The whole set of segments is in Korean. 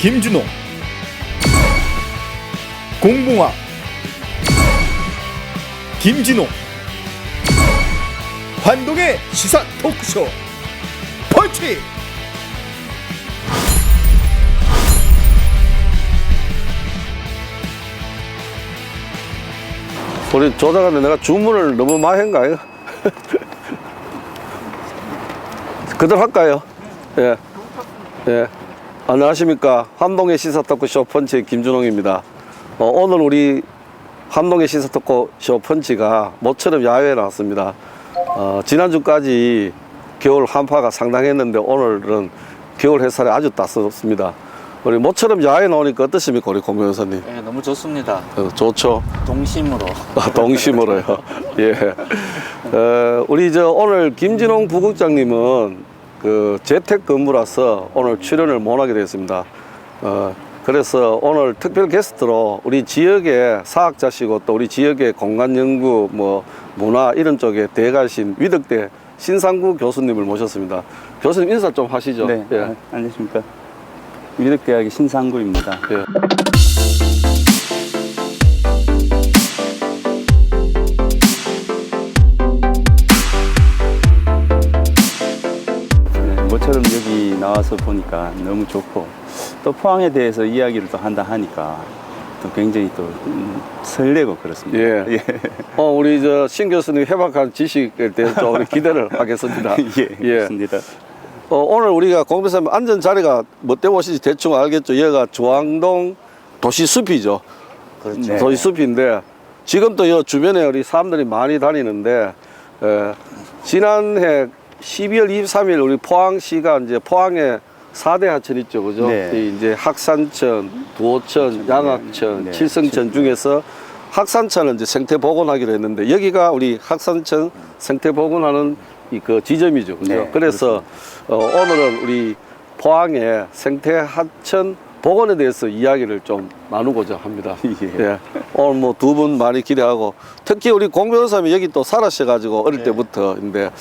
김준호, 공봉화, 김진호, 환동의 시사 토크쇼 펀치. 우리 조작하는데 내가 주문을 너무 많이 한 거 아이가? 그대로 할까요? 예. 예. 안녕하십니까. 환동의 시사토크쇼 펀치 김준홍입니다. 오늘 우리 환동의 시사토크쇼 펀치가 모처럼 야외에 나왔습니다. 지난주까지 겨울 한파가 상당했는데 오늘은 겨울 햇살이 아주 따스럽습니다. 우리 모처럼 야외에 나오니까 어떠십니까, 우리 공 변호사님? 네, 너무 좋습니다. 좋죠. 동심으로. 동심으로요. 예. 우리 오늘 김진홍 부국장님은 그 재택근무라서 오늘 출연을 못하게 되었습니다. 그래서 오늘 특별 게스트로 우리 지역의 사학자시고 또 우리 지역의 공간연구, 문화 이런 쪽에 대가신 위덕대 신상구 교수님을 모셨습니다. 교수님 인사 좀 하시죠. 네, 예. 안녕하십니까. 위덕대학의 신상구입니다. 예. 모처럼 여기 나와서 보니까 너무 좋고 또 포항에 대해서 이야기를 또 한다 하니까 또 굉장히 또 설레고 그렇습니다. 예. 우리 신 교수님 해박한 지식에 대해서 좀 우리 기대를 하겠습니다. 예, 맞습니다. 오늘 우리가 공변사님 앉은 자리가 뭐 때문에 오시지 대충 알겠죠. 여기가 주황동 도시숲이죠. 그렇죠. 네. 도시숲인데 지금 또 이 주변에 우리 사람들이 많이 다니는데 지난해 12월 23일 우리 포항시가 이제 포항에 4대 하천 있죠, 그죠? 네. 이 이제 학산천, 두호천, 양학천, 네. 칠성천 중에서 학산천은 이제 생태 복원하기로 했는데 여기가 우리 학산천 생태 복원하는 그 지점이죠, 그죠? 네, 그래서 오늘은 우리 포항의 생태 하천 복원에 대해서 이야기를 좀 나누고자 합니다. 예. 예. 오늘 두 분 많이 기대하고 특히 우리 공 변호사님이 여기 또 살아셔가지고 어릴 네. 때부터인데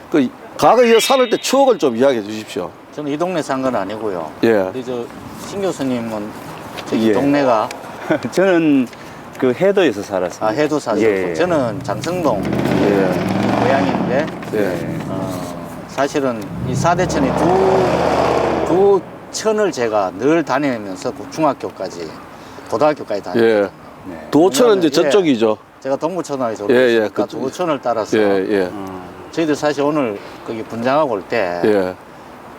그 과거에 살을 때 추억을 좀 이야기해 주십시오. 저는 이 동네 산 건 아니고요. 예. 우리 신 교수님은 저기 예. 동네가 저는 그 해도에서 살았습니다. 해도 사셨고 예. 저는 장성동 예. 고향인데 예. 사실은 이 4대천이 두 천을 제가 늘 다니면서 중학교까지 고등학교까지 다녔어요. 예. 네. 도천은 이제 예. 저쪽이죠. 제가 동부초등학교 예, 예, 졸업했으니까 그쪽. 두천을 따라서 예, 예. 저희들 사실 오늘 거기 분장하고 올 때 예.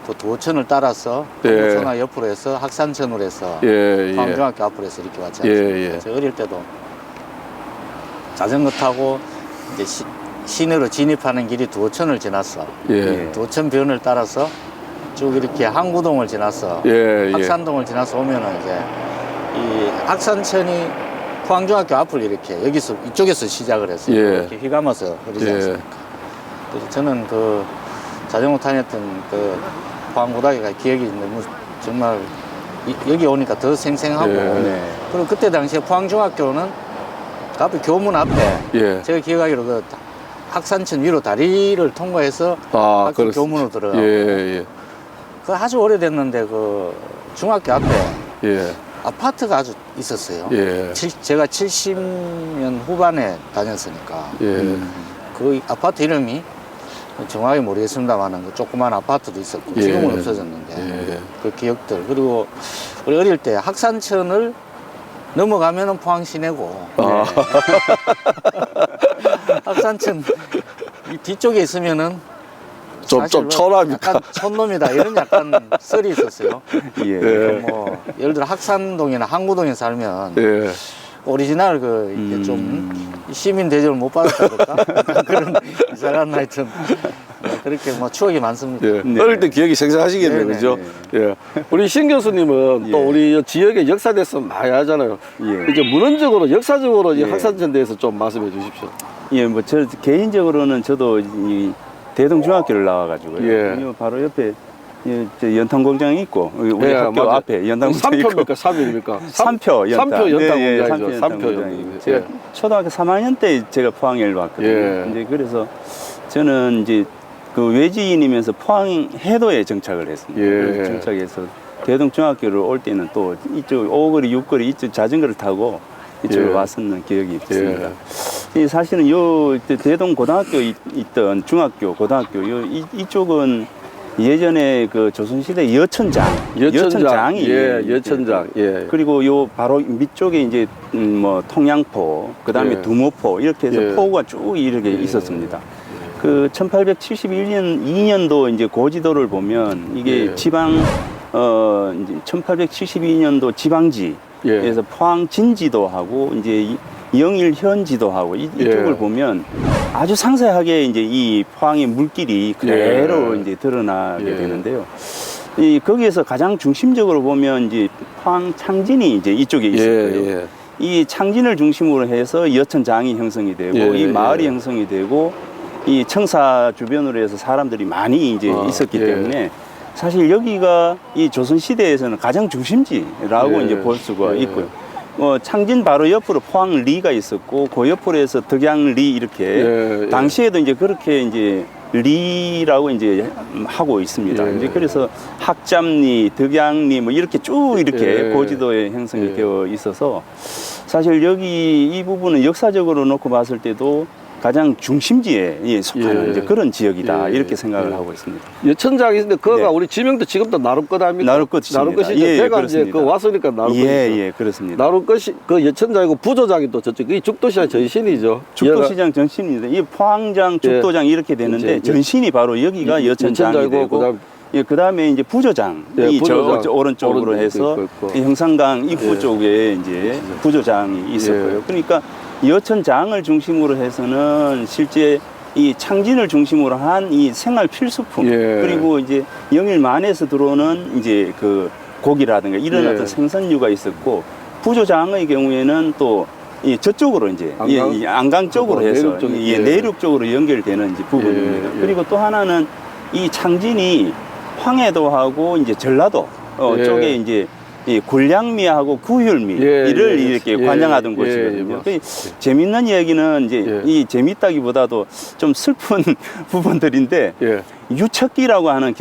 그 두천을 따라서 예. 동부초등학교 옆으로 해서 학산천으로 해서 예, 예. 포항중학교 앞으로 해서 이렇게 왔지 예, 않습니까? 예. 제가 어릴 때도 자전거 타고 이제 시내로 진입하는 길이 두호천을 지났어. 예. 두호천 변을 따라서 쭉 이렇게 항구동을 지나서 예, 예. 학산동을 지나서 오면은 이제 이 학산천이 포항중학교 앞을 이렇게 여기서 이쪽에서 시작을 했어요. 예. 이렇게 휘감아서 흐르지 예. 않습니까? 그래서 저는 그 자전거 다녔던 그 포항고등학교가 기억이 너무 정말 여기 오니까 더 생생하고 예. 네. 그리고 그때 당시에 포항중학교는 그 앞에 교문 앞에 예. 제가 기억하기로 그 학산천 위로 다리를 통과해서 학교 그렇습니다. 교문으로 들어가고 예, 예. 그 아주 오래됐는데 그 중학교 앞에 예. 아파트가 아주 있었어요. 예. 제가 70년 후반에 다녔으니까 예. 그 아파트 이름이 정확히 모르겠습니다만 그 조그만 아파트도 있었고 예. 지금은 없어졌는데 예. 그 기억들 그리고 우리 어릴 때 학산천을 넘어가면은 포항 시내고 학산천 이 뒤쪽에 있으면은 좀 사실 뭐 천합니까? 약간 촌놈이다 이런 약간 썰이 있었어요. 예. 예. 뭐 예를 들어 학산동이나 항구동에 살면 예. 오리지널 이렇게 좀 시민 대접을 못 받았다 그럴까 그런 이상한 하여튼 그렇게 뭐 추억이 많습니다. 예. 네. 어릴 때 기억이 생생하시겠네요, 네네. 그죠? 예. 우리 신 교수님은 또 예. 우리 지역의 역사에 대해서 많이 하잖아요. 예. 이제 문헌적으로, 역사적으로 이 예. 학산천에 대해서 좀 말씀해 주십시오. 예, 뭐 저 개인적으로는 저도 이 대동중학교를 나와가지고요. 예. 이 바로 옆에 저 연탄공장이 있고 우리 예, 학교 맞아요. 앞에 연탄공장이 있고 3표입니까? 3일입니까? 삼표 연탄. 삼표 연탄 네, 예, 공장이죠. 삼표 삼표 연탄 연탄. 제가 예. 초등학교 3학년 때 제가 포항에 왔거든요. 예. 이제 그래서 저는 이제 그 외지인이면서 포항 해도에 정착을 했습니다. 예. 그래서 정착해서 대동중학교를 올 때는 또 이쪽 5거리, 6거리 이쪽 자전거를 타고 이쪽으로 예. 왔었는 기억이 있습니다. 이 사실은 요 대동 고등학교 있던 중학교, 고등학교 이쪽은 예전에 그 조선시대 여천장이 여천장. 예. 그리고 요 바로 밑쪽에 이제 뭐 통양포, 그다음에 예. 두모포 이렇게 해서 예. 포구가 쭉 이렇게 있었습니다. 그 1871년도 이제 고지도를 보면 이게 예. 지방 이제 1872년도 지방지에서 예. 포항 진지도 하고 이제 영일 현지도 하고 이쪽을 예. 보면 아주 상세하게 이제 이 포항의 물길이 그대로 예. 이제 드러나게 예. 되는데요. 이 거기에서 가장 중심적으로 보면 이제 포항 창진이 이제 이쪽에 있었고요. 예. 이 창진을 중심으로 해서 여천장이 형성이 되고 예. 이 마을이 예. 형성이 되고 이 청사 주변으로 해서 사람들이 많이 이제 있었기 예. 때문에 사실 여기가 이 조선 시대에서는 가장 중심지라고 예. 이제 볼 수가 예. 있고요. 창진 바로 옆으로 포항리가 있었고 그 옆으로 해서 덕양리 이렇게 예. 당시에도 이제 그렇게 이제 리라고 이제 하고 있습니다. 예. 이제 그래서 학잠리, 덕양리 뭐 이렇게 쭉 이렇게 예. 고지도에 형성이 예. 되어 있어서 사실 여기 이 부분은 역사적으로 놓고 봤을 때도 가장 중심지에 속하는 예. 이제 그런 지역이다 예. 이렇게 생각을 예. 하고 있습니다. 여천장이 있는데 그거가 네. 우리 지명도 지금도 나룻것 아닙니까? 나룻것입니다. 나룻것이죠. 예, 제가 이제 그렇습니다. 그 왔으니까 나룻것이죠. 예, 그렇습니다. 나룻것이 그 여천장이고 부조장이 또 저쪽 이 죽도시장 전신이죠. 죽도시장 전신입니다. 이 포항장, 죽도장 이렇게 되는데 이제 전신이 바로 여기가 여천장이 여천장이고 되고 그다음에 이제 부조장이 예, 부조장. 저 오른쪽으로 오른쪽에 해서 있고. 이 형산강 입구 예. 쪽에 이제 부조장이 있었고요. 예. 그러니까 여천장을 중심으로 해서는 실제 이 창진을 중심으로 한 이 생활 필수품 예. 그리고 이제 영일만에서 들어오는 이제 그 고기라든가 이런 예. 어떤 생선류가 있었고 부조장의 경우에는 또 이 저쪽으로 이제 안강? 이 안강 쪽으로 해서 내륙 쪽, 이 예. 내륙 쪽으로 연결되는 이제 부분입니다. 예, 예. 그리고 또 하나는 이 창진이 황해도하고 이제 전라도 예. 쪽에 이제 이 굴량미하고 구휼미 예, 이를 예, 이렇게 예, 관장하던 예, 곳이거든요. 예, 재밌는 이야기는 이제 예. 이 재밌다기보다도 좀 슬픈 부분들인데 예. 유척기라고 하는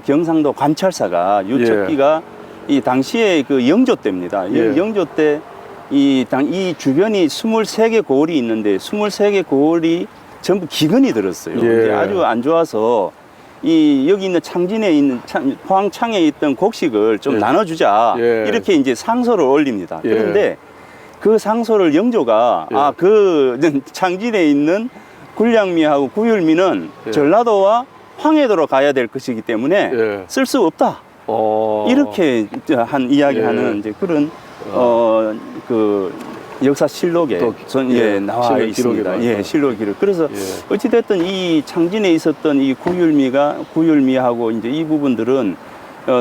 경상도 관찰사가 유척기가 이 당시에 그 영조 때입니다. 예. 영조 때 이 주변이 23개 고을이 있는데 23개 고을이 전부 기근이 들었어요. 예. 근데 아주 안 좋아서 여기 있는 창진에 있는 포항창에 있던 곡식을 좀 예. 나눠주자 예. 이렇게 이제 상소를 올립니다. 예. 그런데 그 상소를 영조가 예. 그 창진에 있는 굴량미하고 구휼미는 예. 전라도와 황해도로 가야 될 것이기 때문에 예. 쓸 수 없다. 이렇게 한 이야기하는 예. 이제 그런 그 역사실록에 또, 나와 실록 있습니다. 기록이 예, 실록 기록. 그래서 예. 어찌됐든 이 창진에 있었던 이 구휼미하고 이제 이 부분들은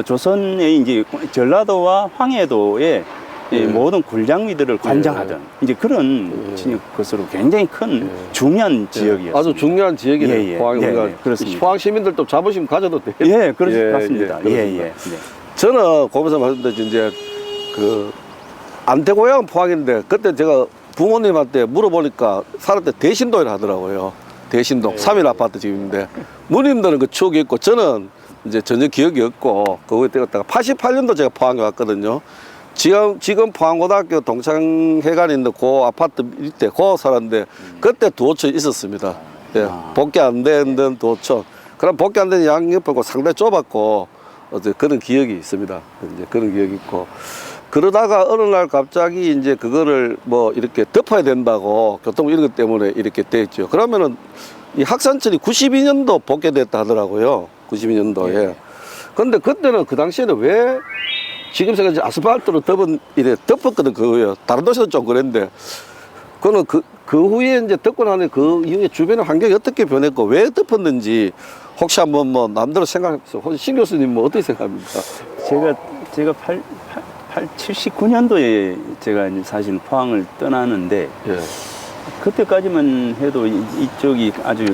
조선의 이제 전라도와 황해도의 이 예. 모든 굴량미들을 관장하던 이제 그런 것으로 굉장히 큰 중요한 지역이었습니다. 아주 중요한 지역이네요. 예, 예. 포항이 네, 우리가 네, 그렇습니다. 포항 시민들도 자부심 가져도 돼요. 예, 그렇습니다. 예, 그렇습니다. 예. 네. 저는 거기서 말씀드렸지 이제 그 안태고향 포항인데 그때 제가 부모님한테 물어보니까 살을 때 대신동이라 하더라고요. 대신동 3일 아파트 집인데 누님들은 그 추억이 있고 저는 이제 전혀 기억이 없고 그거에 때가 88년도 제가 포항에 왔거든요. 지금 포항고등학교 동창회관에 있는 그 아파트 밑에 그 살았는데 그때 도처 있었습니다. 예, 복귀 안 되는 도처. 그럼 복귀 안 되는 양옆하고 상당히 좁았고 어제 그런 기억이 있습니다. 이제 그런 기억이 있고 그러다가 어느 날 갑자기 이제 그거를 뭐 이렇게 덮어야 된다고 교통 이런 것 때문에 이렇게 돼 있죠. 그러면은 이 학산천이 92년도 복귀됐다 하더라고요. 92년도에. 근데 그때는 그 당시에는 왜 지금 생각해 아스팔트로 덮었거든 그거예요. 다른 도시도 좀 그랬는데 그거는 그 후에 이제 덮고 나니 그 이후에 주변의 환경이 어떻게 변했고 왜 덮었는지 혹시 한번 뭐 남대로 생각해서 혹시 신 교수님 뭐 어떻게 생각합니까? 제가 79년도에 제가 이제 사실 포항을 떠나는데 예. 그때까지만 해도 이쪽이 아주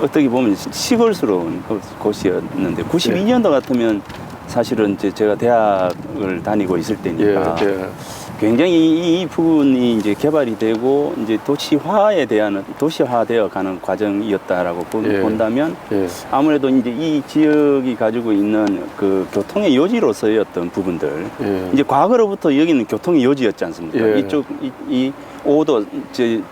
어떻게 보면 시골스러운 곳이었는데 92년도 같으면 사실은 이제 제가 대학을 다니고 있을 때니까 예. 굉장히 이 부분이 이제 개발이 되고 이제 도시화되어 가는 과정이었다라고 예. 본다면 예. 아무래도 이제 이 지역이 가지고 있는 그 교통의 요지로서의 어떤 부분들 예. 이제 과거로부터 여기는 교통의 요지였지 않습니까? 예. 이쪽 이 오도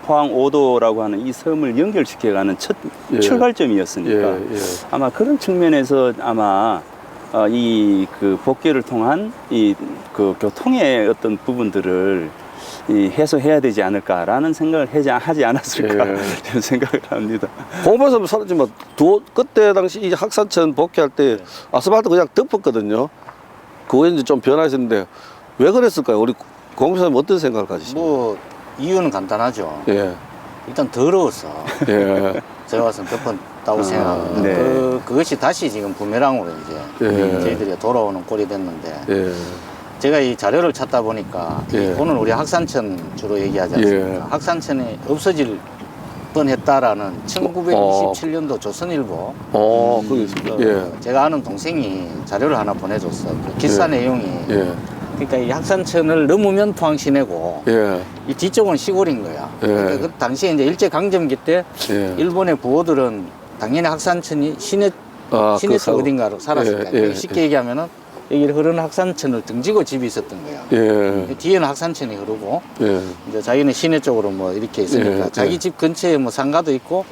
포항 오도라고 하는 이 섬을 연결시켜가는 첫 예. 출발점이었으니까 예. 예. 아마 그런 측면에서 아마 이 그 복개를 통한 이 그 교통의 어떤 부분들을 이 해소해야 되지 않을까라는 생각을 하지 않았을까 예. 이런 생각을 합니다. 공부에서 사라지만 그때 당시 이 학산천 복귀할 때 아스팔트 그냥 덮었거든요. 그거 이제 좀 변화했었는데 왜 그랬을까요? 우리 공부사님 어떤 생각을 가지십니까? 뭐 이유는 간단하죠. 예. 일단 더러워서 예. 제가 봐서 덮었다고 생각합니다. 네. 그것이 다시 지금 부메랑으로 이제 예. 저희들이 돌아오는 꼴이 됐는데 예. 제가 이 자료를 찾다 보니까 예. 오늘 우리 학산천 주로 얘기하지 않습니까? 예. 학산천이 없어질 뻔했다라는 1927년도 조선일보 그게 있습니다. 예. 제가 아는 동생이 자료를 하나 보내줬어. 그 기사 예. 내용이 예. 그러니까 이 학산천을 넘으면 포항 시내고 예. 이 뒤쪽은 시골인 거야. 예. 그러니까 그 당시에 이제 일제 강점기 때 예. 일본의 부호들은 당연히 학산천이 시내 그 시내서 사고. 어딘가로 살았으니까 예, 예, 쉽게 얘기하면은 여기 흐르는 학산천을 등지고 집이 있었던 거야. 예. 뒤에는 학산천이 흐르고 예. 이제 자기는 시내 쪽으로 뭐 이렇게 있으니까 예, 자기 예. 집 근처에 뭐 상가도 있고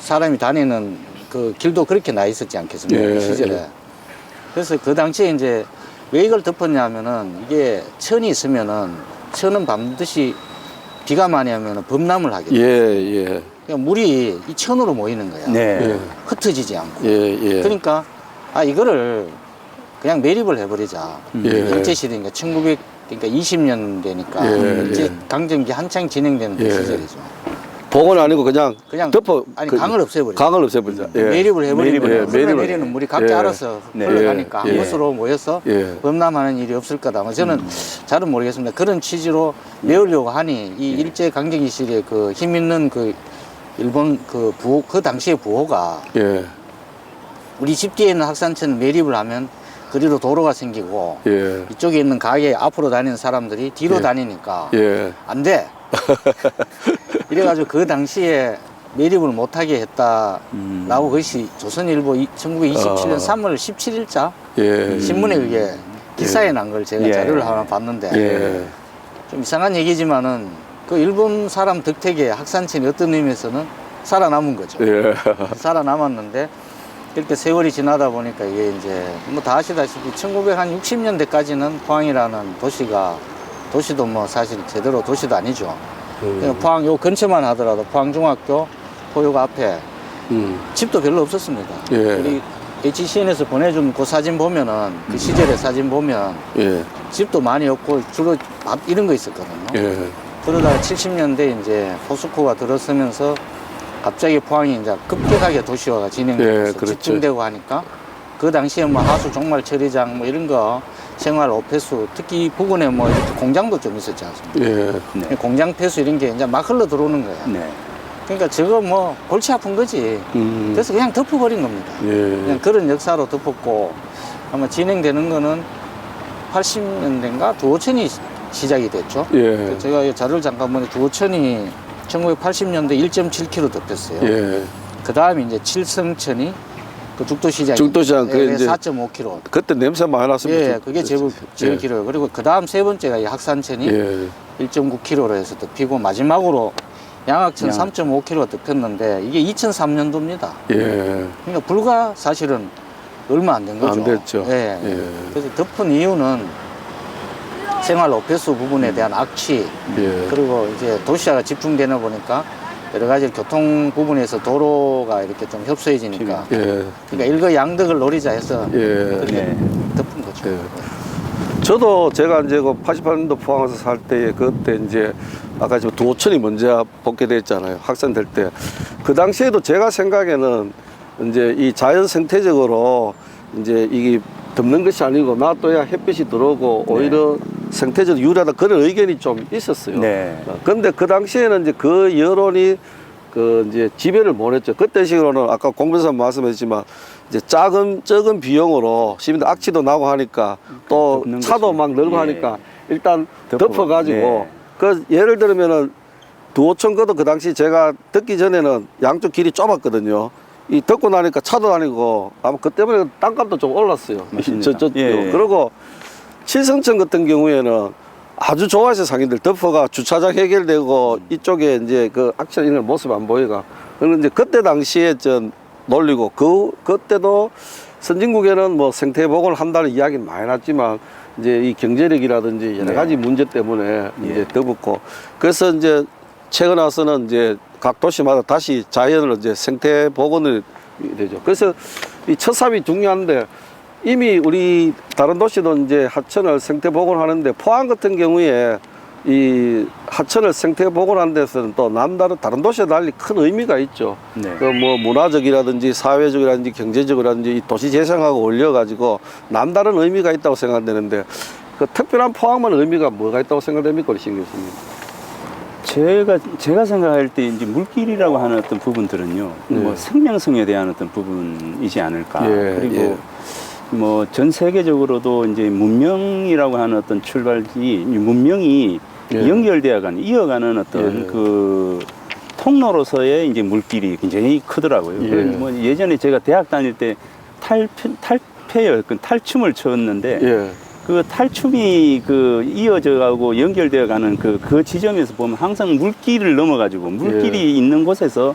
사람이 다니는 그 길도 그렇게 나 있었지 않겠습니까? 예, 그 시절에. 예. 그래서 그 당시에 이제 왜 이걸 덮었냐면은 이게 천이 있으면은 천은 반드시 비가 많이 하면은 범람을 하게 돼. 예. 예. 그러니까 물이 이 천으로 모이는 거야. 네. 흩어지지 않고. 예. 예. 그러니까 이거를 그냥 매립을 해버리자. 예. 일제 시대니까 1900 그러니까 20년대니까 예, 일제 예. 강점기 한창 진행되는 그 예. 시절이죠. 복은 아니고 그냥 덮어 그- 강을 없애버리자. 강을 없애버리자. 예. 매립을 해버리면 매립을, 흘러내리는 매립을. 물이 각자 예. 알아서 네. 흘러가니까 예. 한 곳으로 모여서 예. 범람하는 일이 없을 거다. 뭐 저는 잘은 모르겠습니다. 그런 취지로 메우려고 하니 이 일제 강점기 시대에 그 힘 있는 그 일본 그 부호 그 당시의 부호가 예. 우리 집 뒤에 있는 학산천 매립을 하면 그리로 도로가 생기고 예. 이쪽에 있는 가게 앞으로 다니는 사람들이 뒤로 예. 다니니까 예. 안 돼. 이래가지고 그 당시에 매립을 못하게 했다라고 그것이 조선일보 1927년 3월 17일자 예. 신문에 그게 기사에 난 걸 제가 예. 자료를 하나 봤는데 예. 좀 이상한 얘기지만은 그 일본 사람 덕택에 학산천이 어떤 의미에서는 살아남은 거죠. 예. 살아남았는데 이렇게 세월이 지나다 보니까 이게 이제 뭐 다 아시다시피 1960년대까지는 포항이라는 도시도 뭐 사실 제대로 도시도 아니죠. 그냥 포항 요 근처만 하더라도 포항중학교 포역 앞에 집도 별로 없었습니다. 예. 우리 HCN에서 보내준 그 사진 보면은 그 시절의 사진 보면 예. 집도 많이 없고 주로 밥 이런 거 있었거든요. 예. 그러다가 70년대 이제 포스코가 들어서면서 갑자기 포항이 이제 급격하게 도시화가 진행되면서 예, 그렇죠. 집중되고 하니까 그 당시에 뭐 하수 종말 처리장 뭐 이런 거 생활 오폐수 특히 부근에 뭐 이렇게 공장도 좀 있었지 않습니까? 예. 네. 공장 폐수 이런 게 이제 막 흘러 들어오는 거야. 네. 그러니까 저거 뭐 골치 아픈 거지. 그래서 그냥 덮어버린 겁니다. 예. 그냥 그런 역사로 덮었고 아마 진행되는 거는 80년대인가 두호천이 시작이 됐죠. 예. 제가 이 자료를 잠깐 보니 두호천이 1980년대 1.7km 덮였어요. 예. 그 다음에 이제 칠성천이 그 죽도시장 죽도시장, 그게 이제 4.5km. 그때 냄새 많이 났습니다. 예, 그게 제일 길어요. 그리고 그 다음 세 번째가 이 학산천이 예. 1.9km로 해서 덮이고 마지막으로 양학천 3.5km가 덮였는데 이게 2003년도입니다. 예. 그러니까 불과 사실은 얼마 안 된 거죠. 안 됐죠. 예. 예. 그래서 덮은 이유는 생활 오폐수 부분에 대한 악취 예. 그리고 이제 도시화가 집중되다 보니까 여러 가지 교통 부분에서 도로가 이렇게 좀 협소해지니까 예. 그러니까 일거양득을 노리자 해서 예. 그렇게 네. 덮은 거죠. 예. 저도 제가 이제 그 88년도 포항에서 살 때 그때 이제 아까 지금 두호천이 먼저 복귀됐잖아요. 학생될 때. 그 당시에도 제가 생각에는 이제 이 자연 생태적으로 이제 이게 덮는 것이 아니고 놔둬야 햇빛이 들어오고 오히려 생태적으로 유리하다 그런 의견이 좀 있었어요. 네. 근데 그 당시에는 이제 그 여론이 그 이제 지배를 못했죠. 그때 식으로는 아까 공변사 말씀하셨지만 이제 적은 비용으로 시민들 악취도 나고 하니까 또 덮는 차도 거죠. 막 늘고 예. 하니까 일단 덮어. 덮어가지고 네. 그 예를 들면은 두호천 거도 그 당시 제가 듣기 전에는 양쪽 길이 좁았거든요. 이 덮고 나니까 차도 다니고 아마 그 때문에 땅값도 좀 올랐어요. 맞습니다. 저 예. 그리고 칠성천 같은 경우에는 아주 좋아하셔 상인들 덮어가 주차장 해결되고 이쪽에 이제 그 악취 있는 모습 안 보이가. 그런데 이제 그때 당시에 전 놀리고 그때도 선진국에는 뭐 생태 복원을 한다는 이야기는 많이 났지만 이제 이 경제력이라든지 여러 네. 가지 문제 때문에 예. 이제 덮었고 그래서 이제 최근 와서는 이제 각 도시마다 다시 자연을 이제 생태 복원을 되죠. 그래서 이 첫삽이 중요한데 이미 우리 다른 도시도 이제 하천을 생태 복원하는데 포항 같은 경우에 이 하천을 생태 복원하는 데서는 또 남다른 다른 도시와 달리 큰 의미가 있죠. 네. 그 뭐 문화적이라든지 사회적이라든지 경제적이라든지 이 도시 재생하고 올려가지고 남다른 의미가 있다고 생각되는데 그 특별한 포항만 의미가 뭐가 있다고 생각됩니까, 우리 신 교수님? 제가 생각할 때 이제 물길이라고 하는 어떤 부분들은요, 네. 뭐 생명성에 대한 어떤 부분이지 않을까. 예, 그리고 예. 뭐 전 세계적으로도 이제 문명이라고 하는 어떤 출발지, 문명이 예. 연결되어가는, 이어가는 어떤 예. 그 통로로서의 이제 물길이 굉장히 크더라고요. 예. 그래서 뭐 예전에 제가 대학 다닐 때 탈춤을 췄는데, 예. 그 탈춤이 그 이어져 가고 연결되어 가는 그 지점에서 보면 항상 물길을 넘어가지고 물길이 예. 있는 곳에서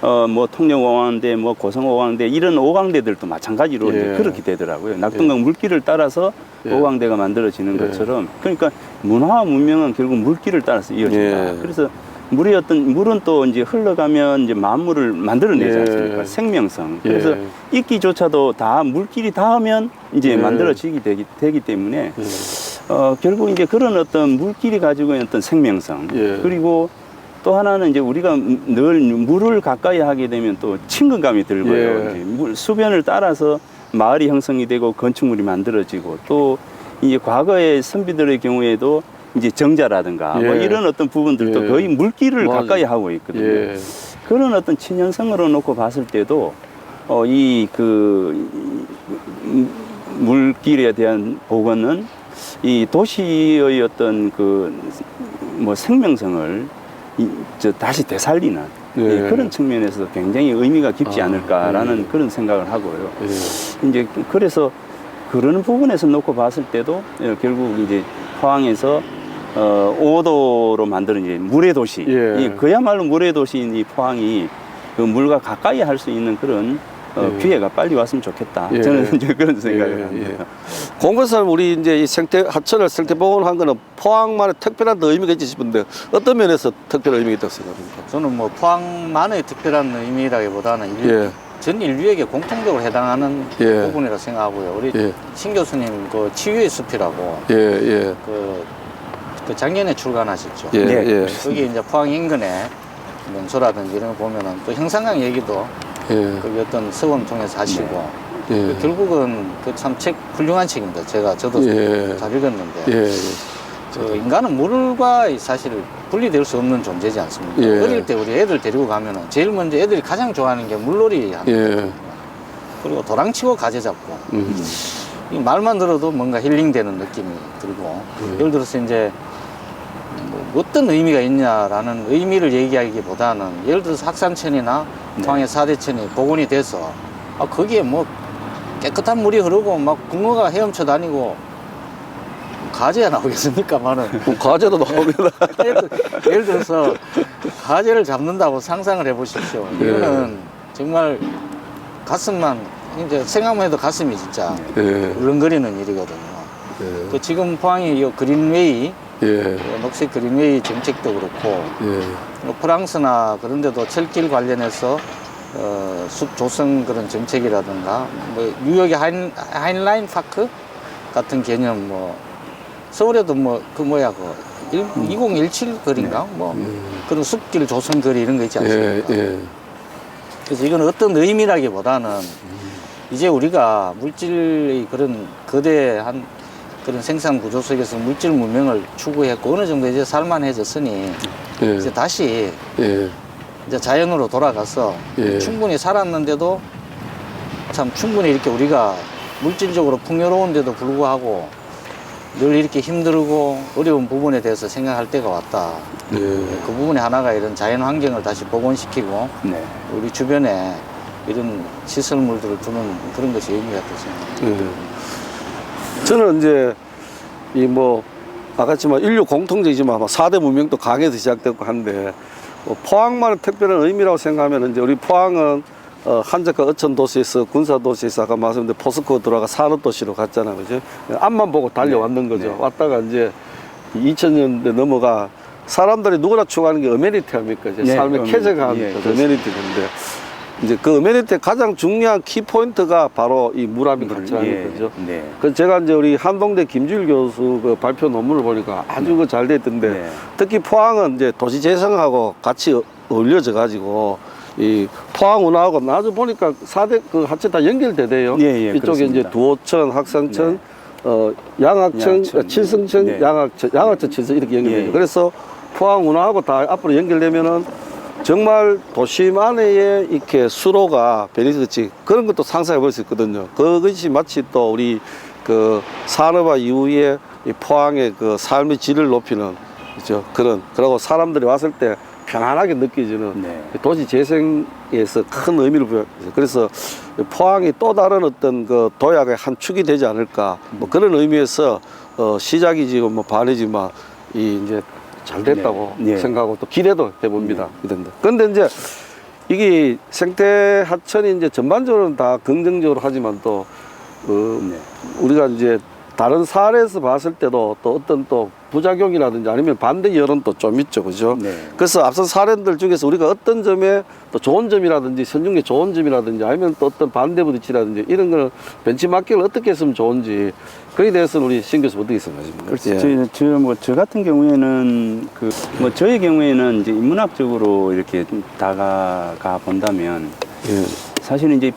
뭐 통영 오광대, 뭐 고성 오광대 이런 오광대들도 마찬가지로 예. 이제 그렇게 되더라고요. 낙동강 물길을 따라서 예. 오광대가 만들어지는 예. 것처럼 그러니까 문화와 문명은 결국 물길을 따라서 이어진다. 예. 그래서 물은 또 이제 흘러가면 이제 만물을 만들어내지 예. 않습니까? 생명성. 그래서 예. 이끼조차도 다 물길이 닿으면 이제 예. 만들어지게 되기 때문에 예. 결국 이제 그런 어떤 물길이 가지고 있는 어떤 생명성 예. 그리고 또 하나는 이제 우리가 늘 물을 가까이 하게 되면 또 친근감이 들고요. 예. 이제 수변을 따라서 마을이 형성이 되고 건축물이 만들어지고 또 이제 과거의 선비들의 경우에도 이제 정자라든가 뭐 예. 이런 어떤 부분들도 예. 거의 물길을 맞아요. 가까이 하고 있거든요. 예. 그런 어떤 친연성으로 놓고 봤을 때도 이 물길에 대한 복원은 이 도시의 어떤 뭐 생명성을 다시 되살리는 예. 그런 측면에서 굉장히 의미가 깊지 아, 않을까라는 예. 그런 생각을 하고요. 예. 이제 그래서 그런 부분에서 놓고 봤을 때도 결국 이제 포항에서 5도로 만드는 이제 물의 도시, 예. 그야말로 물의 도시인 이 포항이 그 물과 가까이 할 수 있는 그런 예. 기회가 빨리 왔으면 좋겠다. 예. 저는 이제 그런 생각을 예. 합니다. 공무사님 우리 이제 이 하천을 생태 복원한 거는 포항만의 특별한 의미가 있지 싶은데 어떤 면에서 특별한 의미가 있다고 생각합니까? 저는 뭐 포항만의 특별한 의미라기보다는 예. 전 인류에게 공통적으로 해당하는 예. 부분이라고 생각하고요. 우리 예. 신 교수님 그 치유의 숲이라고 예. 그 작년에 출간하셨죠. 예. 네. 예. 거기 이제 포항 인근에 명소라든지 이런 거 보면은 또 형산강 얘기도 예. 거기 어떤 서원 통해서 하시고 예. 결국은 그 참 책 훌륭한 책입니다. 저도 예. 잘 읽었는데 예. 그 인간은 물과 사실 분리될 수 없는 존재지 않습니까? 예. 어릴 때 우리 애들 데리고 가면은 제일 먼저 애들이 가장 좋아하는 게 물놀이 하는 예. 거예요. 그리고 도랑치고 가재 잡고 음. 이 말만 들어도 뭔가 힐링되는 느낌이 들고 예를 들어서 이제 뭐 어떤 의미가 있냐라는 의미를 얘기하기보다는 예를 들어서 학산천이나 네. 포항의 4대천이 복원이 돼서 거기에 뭐 깨끗한 물이 흐르고 막 붕어가 헤엄쳐 다니고 가재가 나오겠습니까만은 뭐 과제도 나옵니다. 예를 들어서 가재를 잡는다고 상상을 해보십시오. 예. 이거는 정말 가슴만 이제 생각만 해도 가슴이 진짜 예. 울렁거리는 일이거든요. 예. 그 지금 포항의 이 그린웨이 예. 녹색 그린웨이 정책도 그렇고 예. 뭐 프랑스나 그런 데도 철길 관련해서 숲 조성 그런 정책이라든가 뭐 뉴욕의 하인라인 파크 같은 개념 뭐 서울에도 뭐 그 2017 거리인가 뭐 그런 숲길 조성 거리 이런 거 있지 않습니까? 예. 그래서 이건 어떤 의미라기보다는 이제 우리가 물질의 그런 거대한 그런 생산 구조 속에서 물질 문명을 추구했고 어느 정도 이제 살만해졌으니 예. 이제 다시 예. 이제 자연으로 돌아가서 예. 충분히 살았는데도 참 충분히 이렇게 우리가 물질적으로 풍요로운데도 불구하고 늘 이렇게 힘들고 어려운 부분에 대해서 생각할 때가 왔다. 예. 그 부분에 하나가 이런 자연 환경을 다시 복원시키고 네. 우리 주변에 이런 시설물들을 두는 그런 것이 의미가 있다고 생각합니다. 예. 저는 이제 이 뭐 아까지만 인류 공통적이지만 아마 4대 문명도 강에서 시작됐고 한데 포항만의 특별한 의미라고 생각하면 이제 우리 포항은 한적과 어촌 도시에서 군사 도시에서 아까 말씀드린 포스코 들어가 산업 도시로 갔잖아요, 그죠? 앞만 보고 달려왔는 거죠. 네. 왔다가 이제 2000년대 넘어가 사람들이 누구나 추구하는 게 어메니티 아닙니까? 이제 네, 삶의 쾌적한 예, 그 그렇습니다. 어메니티인데 이제 그 어메니티의 가장 중요한 키 포인트가 바로 이 물압이 같다는 거죠. 네. 그 제가 이제 우리 한동대 김주일 교수 그 발표 논문을 보니까 아주 그 잘 돼 있던데 네. 특히 포항은 이제 도시 재생하고 같이 어울려져 가지고 이 포항 운하하고 나중에 보니까 4대 그 하체 다 연결되대요. 예, 예, 이쪽에 그렇습니다. 이제 두호천, 학산천, 네. 양학천, 양학천, 칠성천, 네. 양학천, 칠성 이렇게 연결돼요. 예, 예. 그래서 포항 운하하고 다 앞으로 연결되면은 정말 도심 안에 이렇게 수로가 베니스같이 그런 것도 상상해 볼 수 있거든요. 그것이 마치 또 우리 그 산업화 이후에 이 포항의 그 삶의 질을 높이는 그죠. 그리고 사람들이 왔을 때 편안하게 느껴지는 네. 도시 재생에서 큰 의미를 부여해요. 그래서 포항이 또 다른 어떤 그 도약의 한 축이 되지 않을까 뭐 그런 의미에서 시작이지 뭐 반이지만 이 이제 잘 됐다고 네. 네. 생각하고 또 기대도 해봅니다. 그런데 이제 이게 생태 하천이 이제 전반적으로는 다 긍정적으로 하지만 또 네. 우리가 이제 다른 사례에서 봤을 때도 또 어떤 또 부작용이라든지 아니면 반대 여론도 좀 있죠, 그죠? 네. 그래서 앞선 사례들 중에서 우리가 어떤 점에 또 좋은 점이라든지 선중의 좋은 점이라든지 아니면 또 어떤 반대 부딪히라든지 이런 걸 벤치마킹을 어떻게 했으면 좋은지 그에 대해서는 우리 신 교수 어떻게 생각하십니까? 그렇죠. 저 같은 경우에는 저의 경우에는 이제 인문학적으로 이렇게 다가가 본다면 예. 사실은 이제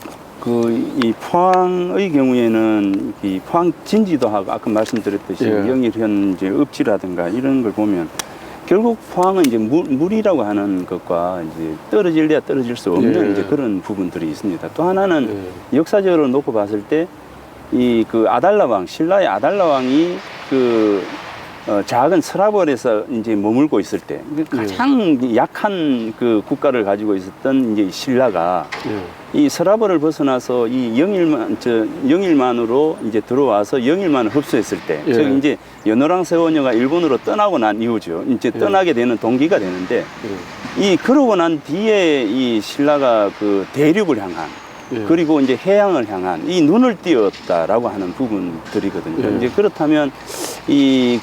이 포항의 경우에는 이 포항 진지도하고 아까 말씀드렸듯이 예. 영일현 이제 읍지라든가 이런 걸 보면 결국 포항은 이제 물이라고 하는 것과 이제 떨어질래야 떨어질 수 없는 예. 이제 그런 부분들이 있습니다. 또 하나는 역사적으로 놓고 봤을 때 이 그 아달라왕, 신라의 아달라왕이 작은 스라벌에서 이제 머물고 있을 때 가장 약한 그 국가를 가지고 있었던 이제 신라가 이 스라벌을 벗어나서 이 영일만으로 이제 들어와서 영일만을 흡수했을 때, 예. 즉 이제 연호랑 세원녀가 일본으로 떠나고 난 이후죠. 이제 떠나게 되는 동기가 되는데 이 그러고 난 뒤에 이 신라가 그 대륙을 향한 그리고 이제 해양을 향한 이 눈을 띄었다라고 하는 부분들이거든요. 이제 그렇다면 이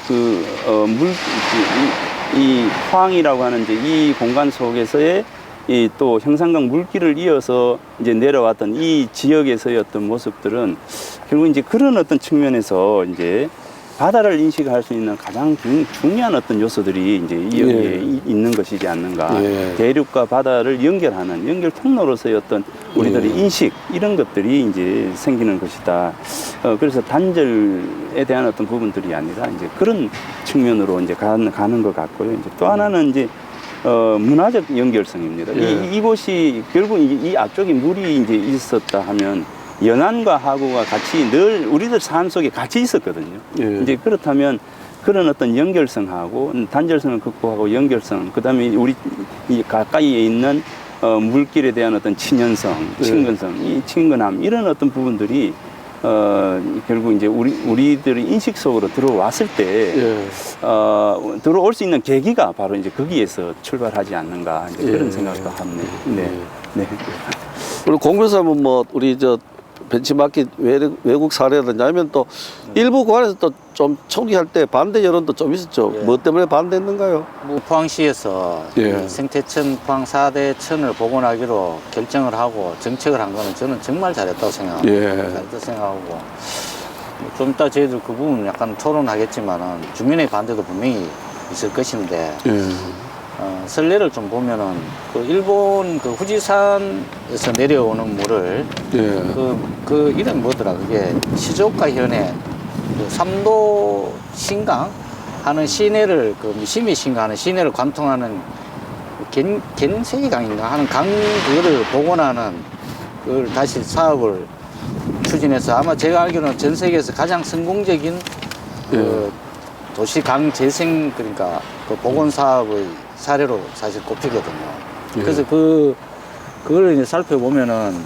포항이라고 하는 이제 이 공간 속에서의 이 또 형산강 물길을 이어서 이제 내려왔던 이 지역에서의 어떤 모습들은 결국 이제 그런 어떤 측면에서 이제 바다를 인식할 수 있는 가장 중요한 어떤 요소들이 이제 이 여기에 있는 것이지 않는가. 대륙과 바다를 연결하는 연결 통로로서의 어떤 우리들의 인식 이런 것들이 이제 생기는 것이다. 그래서 단절에 대한 어떤 부분들이 아니라 이제 그런 측면으로 이제 가는 것 같고요. 이제 또 하나는 이제 문화적 연결성입니다. 이곳이 결국 이 앞쪽에 물이 이제 있었다 하면 연안과 하구가 같이 늘 우리들 삶 속에 같이 있었거든요. 이제 그렇다면 그런 어떤 연결성하고 단절성을 극복하고 연결성, 그 다음에 우리 이 가까이에 있는 물길에 대한 어떤 친연성, 친근성, 이 친근함 이런 어떤 부분들이 결국 이제 우리들의 인식 속으로 들어왔을 때 들어올 수 있는 계기가 바로 이제 거기에서 출발하지 않는가 이제 그런 생각도 합니다. 네. 그리고 공교사면 뭐 우리 벤치마킹 외국 사례라든지 아니면 또 일부 구간에서 또 좀 총기할 때 반대 여론도 좀 있었죠. 뭐 때문에 반대했는가요? 포항시에서 생태천 포항 4대 천을 복원하기로 결정을 하고 정책을 한 거는 저는 정말 잘했다고 생각합니다. 잘했다고 생각하고 좀 이따 저희들 그 부분 약간 토론하겠지만은 주민의 반대도 분명히 있을 것인데 선례를 좀 보면은 그 일본 그 후지산에서 내려오는 물을 그 이름 뭐더라 그게 시조오카 현의 그 삼도 신강 하는 시내를 그 시미 신강 하는 시내를 관통하는 겐세이강인가 하는 강 그거를 복원하는 그걸 다시 사업을 추진해서 아마 제가 알기로는 전 세계에서 가장 성공적인 그 도시 강 재생 그러니까 그 복원 사업의 사례로 사실 꼽히거든요. 그래서 그걸 이제 살펴보면은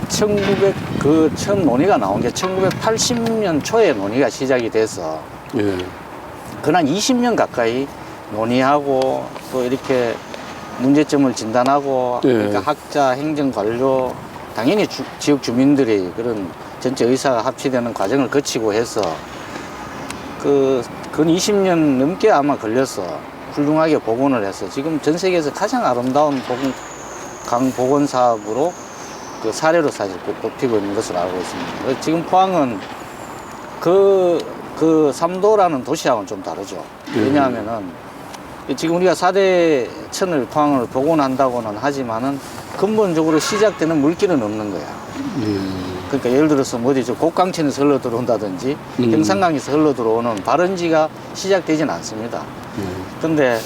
처음 논의가 나온 게 1980년 초에 논의가 시작이 돼서 그한 20년 가까이 논의하고 또 이렇게 문제점을 진단하고 그러니까 학자, 행정관료, 당연히 지역 주민들이 그런 전체 의사가 합치되는 과정을 거치고 해서 근 20년 넘게 아마 걸려서 훌륭하게 복원을 해서 지금 전 세계에서 가장 아름다운 강 복원 사업으로 그 사례로 사실 꼽히고 있는 것으로 알고 있습니다. 지금 포항은 그 삼도라는 도시하고는 좀 다르죠. 왜냐하면은 지금 우리가 4대 천을 포항을 복원한다고는 하지만은 근본적으로 시작되는 물길은 없는 거야. 그러니까 예를 들어서 뭐 어디 곡강천에서 흘러 들어온다든지 경상강에서 흘러 들어오는 발원지가 시작되진 않습니다. 근데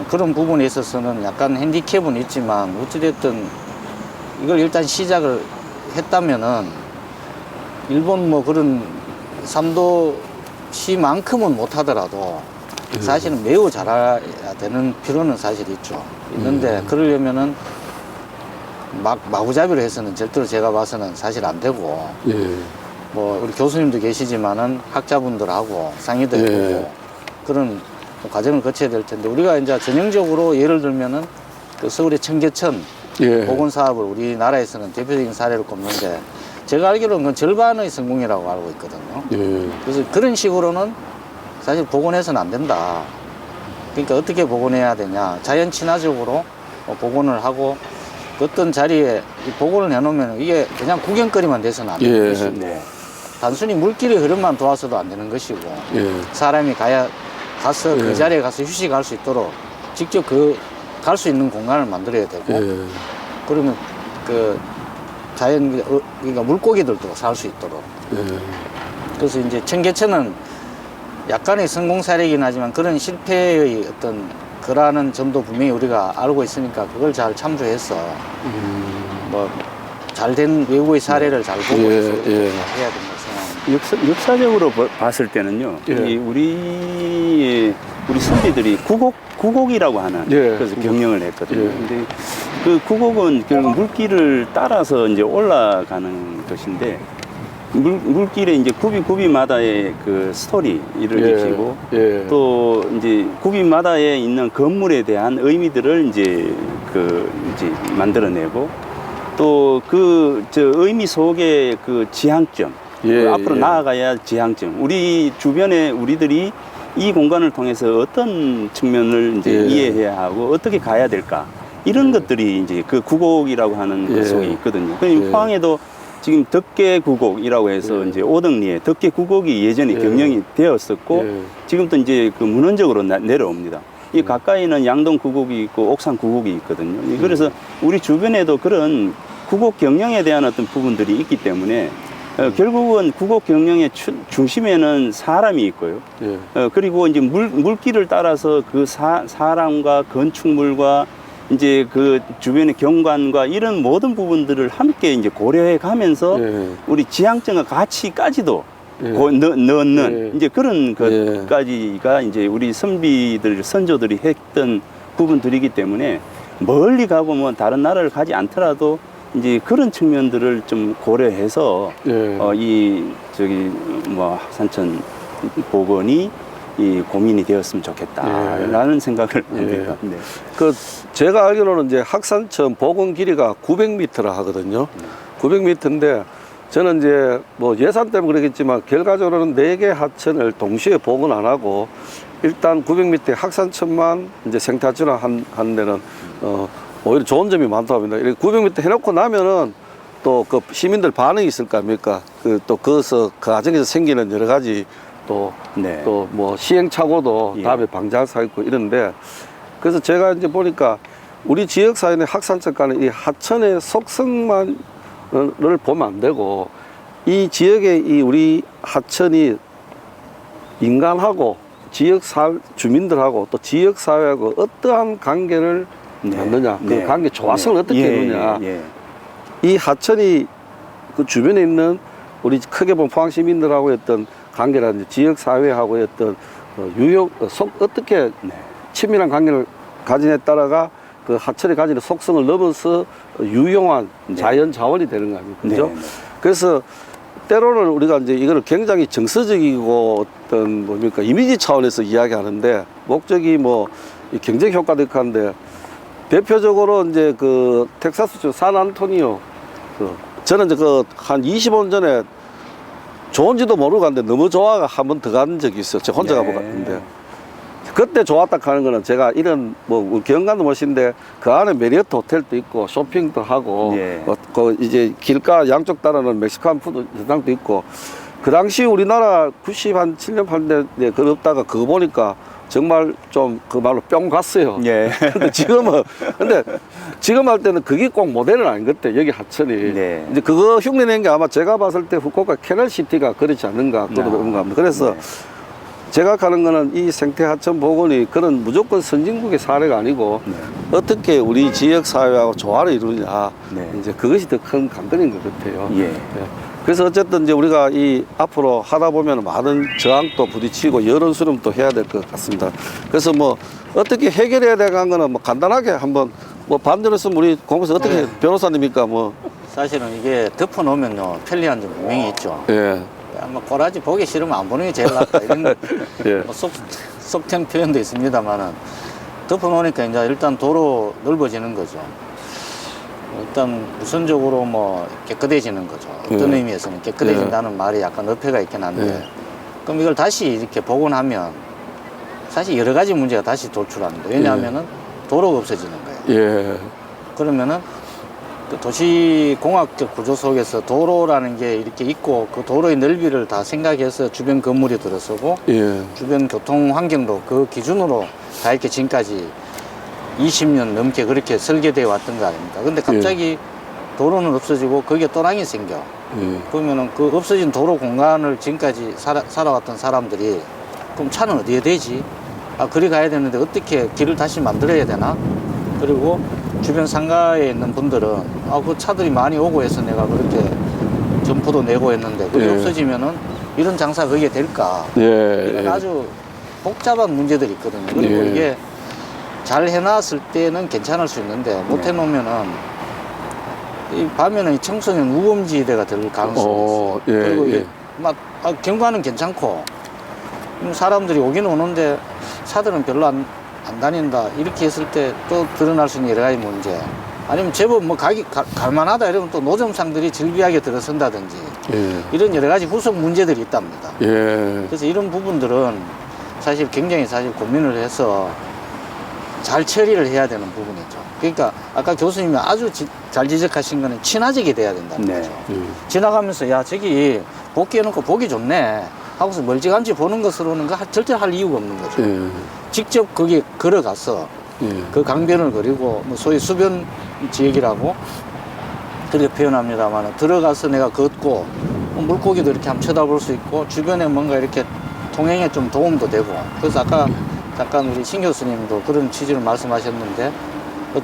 그런 부분에 있어서는 약간 핸디캡은 있지만 어찌됐든 이걸 일단 시작을 했다면은 일본 뭐 그런 삼도시만큼은 못하더라도 사실은 매우 잘해야 되는 필요는 사실 있는데 그러려면은 마구잡이로 해서는 절대로 제가 봐서는 사실 안 되고 뭐 우리 교수님도 계시지만은 학자분들하고 상의도 해보고 그런 과정을 거쳐야 될 텐데 우리가 이제 전형적으로 예를 들면은 그 서울의 청계천 복원 사업을 우리나라에서는 대표적인 사례로 꼽는데 제가 알기로는 그건 절반의 성공이라고 알고 있거든요. 그래서 그런 식으로는 사실 복원해서는 안 된다. 그러니까 어떻게 복원해야 되냐. 자연 친화적으로 복원을 하고 어떤 자리에 복원을 해놓으면 이게 그냥 구경거리만 돼서는 안 되는 것이고 단순히 물길의 흐름만 도와서도 안 되는 것이고 사람이 가서 그 자리에 가서 휴식할 수 있도록 직접 갈 수 있는 공간을 만들어야 되고 그러면 그 자연 그러니까 물고기들도 살 수 있도록 그래서 이제 청계천은 약간의 성공 사례이긴 하지만 그런 실패의 어떤 그라는 점도 분명히 우리가 알고 있으니까 그걸 잘 참조해서 뭐 잘된 외국의 사례를 잘 보고 해서 해야 된다고 생각합니다. 역사적으로 봤을 때는요, 우리 선비들이 구곡이라고 하는 그래서 경영을 했거든요. 근데 그 구곡은 결국 물길을 따라서 이제 올라가는 것인데 물길에 이제 구비마다의 그 스토리를 익히고 또 이제 구비마다에 있는 건물에 대한 의미들을 이제 만들어내고 또 의미 속의 그 지향점 앞으로 나아가야 지향점 우리 주변에 우리들이 이 공간을 통해서 어떤 측면을 이제 이해해야 하고 어떻게 가야 될까 이런 것들이 이제 그 구곡이라고 하는 것 속에 있거든요. 그러니까 포항에도 지금 덕계구곡이라고 해서 이제 오덕리에 덕계구곡이 예전에 경영이 되었었고 지금도 이제 그 문헌적으로 내려옵니다. 이 가까이는 양동구곡이 있고 옥산구곡이 있거든요. 그래서 우리 주변에도 그런 구곡 경영에 대한 어떤 부분들이 있기 때문에 결국은 구곡 경영의 중심에는 사람이 있고요. 그리고 이제 물길을 따라서 그 사람과 건축물과 이제 그 주변의 경관과 이런 모든 부분들을 함께 이제 고려해 가면서 우리 지향점과 가치까지도 넣는 이제 그런 것까지가 이제 우리 선조들이 했던 부분들이기 때문에 멀리 가보면 다른 나라를 가지 않더라도 이제 그런 측면들을 좀 고려해서 합산천 복원이 고민이 되었으면 좋겠다라는 생각을 합니다. 제가 알기로는 이제 학산천 복원 길이가 900m라 하거든요. 900m인데 저는 이제 뭐 예산 때문에 그러겠지만 결과적으로는 4개 하천을 동시에 복원 안 하고 일단 900m 학산천만 이제 생태진화 한 데는 오히려 좋은 점이 많다고 합니다. 이렇게 900m 해놓고 나면은 또 그 시민들 반응이 있을 거 아닙니까? 또 거기서 그 과정에서 생기는 여러 가지 또 뭐 시행착오도 다음에 방지할 수 있고 이런데 그래서 제가 이제 보니까 우리 지역사회의 학산천가는 이 하천의 속성만을 보면 안 되고 이 지역의 이 우리 하천이 인간하고 주민들하고 또 지역 사회하고 어떠한 관계를 네. 만드냐, 그 네. 관계 조화성을 네. 어떻게 이루냐. 예. 이 하천이 그 주변에 있는 우리 크게 보면 포항 시민들하고 어떤 관계라든지 지역 사회하고 어떤 어떻게 네. 친밀한 관계를 가진에 따라가 그 하천이 가지는 속성을 넘어서 유용한 네. 자연 자원이 되는 거 아닙니까? 그죠? 네. 그래서 때로는 우리가 이제 이거를 굉장히 정서적이고 어떤 뭡니까 이미지 차원에서 이야기하는데 목적이 뭐 경제 효과도 있고 한데 대표적으로 이제 그 텍사스주 산안토니오 저는 이제 그 한 25년 전에 좋은지도 모르고 갔는데 너무 좋아가 한 번 더 간 적이 있어요. 제가 혼자 네. 가보고 갔는데 그때 좋았다 하는 거는 제가 이런 뭐 경관도 멋인데 그 안에 메리어트 호텔도 있고 쇼핑도 하고 예. 그 이제 길가 양쪽 따라는 멕시칸 푸드 식당도 있고 그 당시 우리나라 97년 8년에 그거 없다가 그거 보니까 정말 좀 그 말로 뿅 갔어요. 예. 근데 지금 할 때는 그게 꼭 모델은 아닌 것 같아. 여기 하천이. 네. 이제 그거 흉내낸 게 아마 제가 봤을 때 후쿠오카 캐널시티가 그렇지 않는가 그런 거 합니다. 그래서 네. 제가 가는 거는 이 생태 하천 복원이 그런 무조건 선진국의 사례가 아니고 네. 어떻게 우리 지역 사회하고 조화를 이루느냐 네. 이제 그것이 더 큰 관건인 것 같아요. 예. 그래서 어쨌든 이제 우리가 이 앞으로 하다 보면 많은 저항도 부딪히고 여론 수렴도 해야 될 것 같습니다. 그래서 뭐 어떻게 해결해야 되는 거는 뭐 간단하게 한번 뭐 반대로 했으면 우리 공무서 어떻게 네. 변호사님이니까 뭐 사실은 이게 덮어놓으면요 편리한 점 분명히 있죠. 예. 아마 꼬라지 보기 싫으면 안 보는 게 제일 낫다 이런 예. 뭐 속된 표현도 있습니다만은 덮어놓으니까 이제 일단 도로 넓어지는 거죠. 일단 우선적으로 뭐 깨끗해지는 거죠. 어떤 예. 의미에서는 깨끗해진다는 말이 약간 어폐가 있긴 한데 예. 그럼 이걸 다시 이렇게 복원하면 사실 여러 가지 문제가 다시 도출합니다. 왜냐하면은 도로가 없어지는 거예요. 예. 그러면은 그 도시공학적 구조 속에서 도로라는 게 이렇게 있고 그 도로의 넓이를 다 생각해서 주변 건물이 들어서고 예. 주변 교통 환경도 그 기준으로 다 이렇게 지금까지 20년 넘게 그렇게 설계되어 왔던 거 아닙니까? 근데 갑자기 도로는 없어지고 거기에 또랑이 생겨. 예. 그러면은 그 없어진 도로 공간을 지금까지 살아왔던 사람들이 그럼 차는 어디에 대지? 아, 그리 가야 되는데 어떻게 길을 다시 만들어야 되나? 그리고 주변 상가에 있는 분들은 아, 그 차들이 많이 오고 해서 내가 그렇게 점포도 내고 했는데 그게 예. 없어지면은 이런 장사 거기에 될까? 예. 이건 아주 복잡한 문제들이 있거든요. 그리고 예. 이게 잘 해놨을 때는 괜찮을 수 있는데 못 해놓으면은 이 밤에는 이 청소년 우범지대가 될 가능성이 있어요. 예. 그리고 이게 예. 막 경관은 괜찮고 사람들이 오긴 오는데 차들은 별로 안 다닌다 이렇게 했을 때 또 드러날 수 있는 여러 가지 문제 아니면 제법 뭐 갈만하다 이러면 또 노점상들이 즐비하게 들어선다든지 예. 이런 여러 가지 후속 문제들이 있답니다. 예. 그래서 이런 부분들은 사실 굉장히 고민을 해서 잘 처리를 해야 되는 부분이죠. 그러니까 아까 교수님이 아주 잘 지적하신 거는 친화적이 돼야 된다는 네. 거죠. 지나가면서 야 저기 복귀해놓고 보기 좋네 하고서 멀찌감치 보는 것으로는 절대 할 이유가 없는 거죠. 예. 직접 거기 걸어가서 예. 그 강변을 그리고 뭐 소위 수변 지역이라고 그렇게 표현합니다만 들어가서 내가 걷고 물고기도 이렇게 한번 쳐다볼 수 있고 주변에 뭔가 이렇게 통행에 좀 도움도 되고 그래서 아까 잠깐 우리 신 교수님도 그런 취지를 말씀하셨는데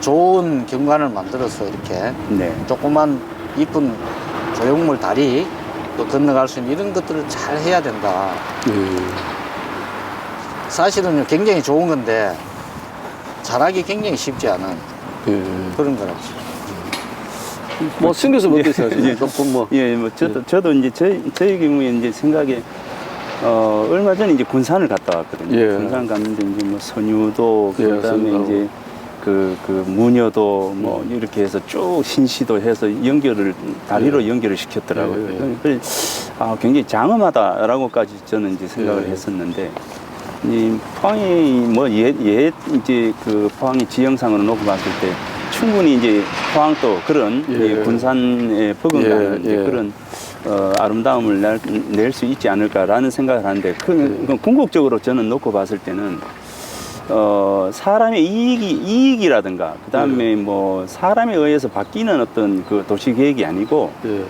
좋은 경관을 만들어서 이렇게 네. 조그만 이쁜 조형물 다리 또 건너갈 수 있는 이런 것들을 잘 해야 된다. 사실은 굉장히 좋은 건데 잘하기 굉장히 쉽지 않은 예. 그런 거라고. 뭐 신교수 어떠세요? 예. 조금 뭐. 예, 뭐 저도 이제 저희 경우에 이제 생각에 얼마 전에 이제 군산을 갔다 왔거든요. 예. 군산 갔는데 이제 뭐 선유도 예, 그다음에 선유도. 이제 그 무녀도 뭐 이렇게 해서 쭉 신시도 해서 다리로 연결을 시켰더라고요. 예, 예. 그래서 굉장히 장엄하다라고까지 저는 이제 생각을 예. 했었는데 이 포항이 뭐 이제 그 포항이 지형상으로 놓고 봤을 때 충분히 이제 포항도 그런 예. 이 군산에 버금가는 예, 예. 그런 아름다움을 낼 수 있지 않을까라는 생각을 하는데 그건 궁극적으로 저는 놓고 봤을 때는 사람의 이익이라든가 그다음에 뭐 사람에 의해서 바뀌는 어떤 그 도시 계획이 아니고 예.